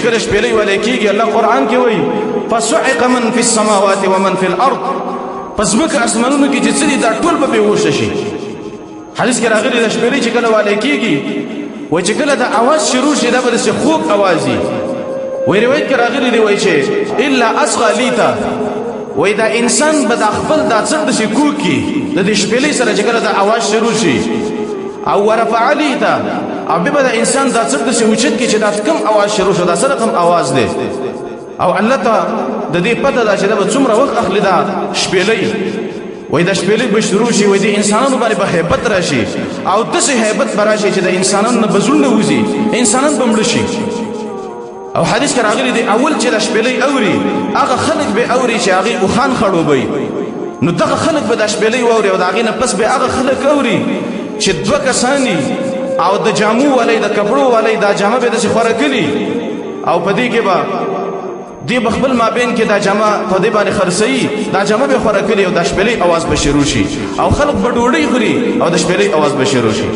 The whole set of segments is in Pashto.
کله شپېلۍ ولې کېږي الله قرآن کې وایي فصعق من فی السماوات ومن فی الارض پس ځمکه اسمانونو کې چې څه دي دا ټول به بېهوشه شي. حدیث کې راغلي د شپېلۍ چې کله ولې کېږي وایي چې کله د اواز شروع شي دا به داسې خوږ اواز وي. وایي روایت کې راغلي دی وایي چې الا اصغى لیته وایي دا انسان به دا خپل دا څټ داسې کوږ کړي د دې شپېلۍ سره چې کله د اواز شروع شي او ورفع لیته او بیا به د انسان دا څټ داسې اوچت کړي چې دا کوم اواز شروع شو دا سره کوم اواز دی او الله ته د دې پته ده چې دا به څومره وخت اخلي دا شپېلۍ. وایي دا شپېلۍ به شروع شي وایي د انسانانو باندې به هیبت راشي او داسې هیبت به راشي چې د انسانانو نه به زړونه وځي انسانان به مړه شي. او حدیث کې راغلی دی اول چې دا شپېلۍ اوري هغه خلک به اوري چې هغې اوښان خړوبوي نو دغه خلک به دا شپېلۍ واوري او د هغې نه پس به هغه خلک اوري چې دوه کسان او د جامو والی د کپړو والی دا جامه به داسې خوره کړي او په دې کې به دی بخبل مابین کې دا جامه په دې باندې خرڅوي دا جامه به خوره کړي او دا شپېلۍ اواز به شروع شي او خلک به ډوډۍ خوري او د شپېلۍ اواز به شروع شي.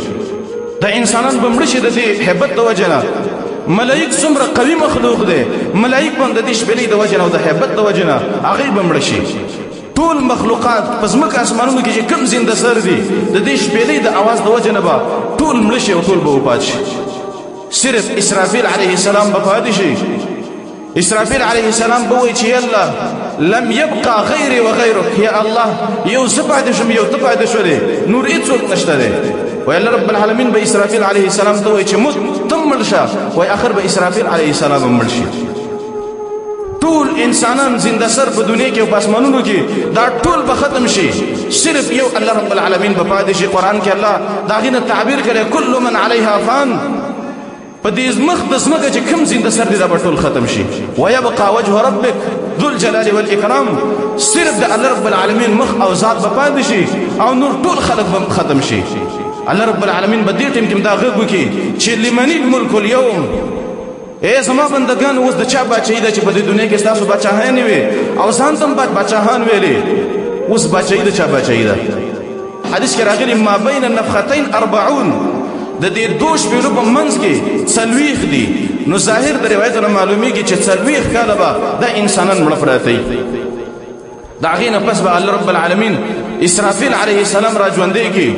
د انسانان به مړه شي د دې هیبت د وجې نه. ملائک څومره قوي مخلوق دی ملائک به هم د دې شپېلۍ د وجې نه او د هیبت د وجې نه هغوی به مړه شي. ټول مخلوقات په ځمکه اسمانونو کې چې کوم زنده سر دي د دې شپېلۍ د اواز د وجې نه به ټول مړه شي او ټول به وفات شي. صرف اسرافیل علیه السلام به پاتې شي. اسرافیل علیه السلام به وایي چې یالله لم یبقى غیري وغیرک یا الله یو زه پاتې شم یو ته پاتې شولې نور هېڅوک نشته دی. وی الله رب العالمین به اسرافیل علیه السلام ته وایي چې موږ تم مړ شه وایي آخر به اسرافیل علیه السلام هم مړ شي. ټول انسانان زنده سر په دنیا کې او په اسمانونو کې دا ټول به ختم شي صرف یو الله رب العالمین به پاتې شي. قرآن کې الله د هغې نه تعبیر کړی کل من علیها فان په دې مخ د ځمکه چې کوم زنده سر دی دا به ټول ختم شي. ویبقى وجه ربک ذو الجلال والاکرام صرف د الله رب العالمین مخ او ذات به پاتې شي او نور ټول خلک به ختم شي. الله رب العالمین به دې ټیم کې دا غږ وکړي چې لمن الملک اليوم ای زما بندگان اوس د چا باچهي ده چې په دې دنیا کې ستاسو باچاهانې وي او ځان ته هم باچاهان ویلې اوس باچهي د چا باچهي ده. حدیث کې راغلي ما بین النفختین 40 د دې دوه شپېلو په منځ کې 40 دي. نو ظاهر د روایتونو معلومیږي چې 40 کاله به دا انسانان مړه پراته وي. د هغې نه پس به الله رب العالمین اسرافیل علیه السلام را ژوندی کړي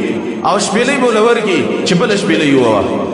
او شپېلۍ به ورله ورکړي چې بله شپېلۍ ووهه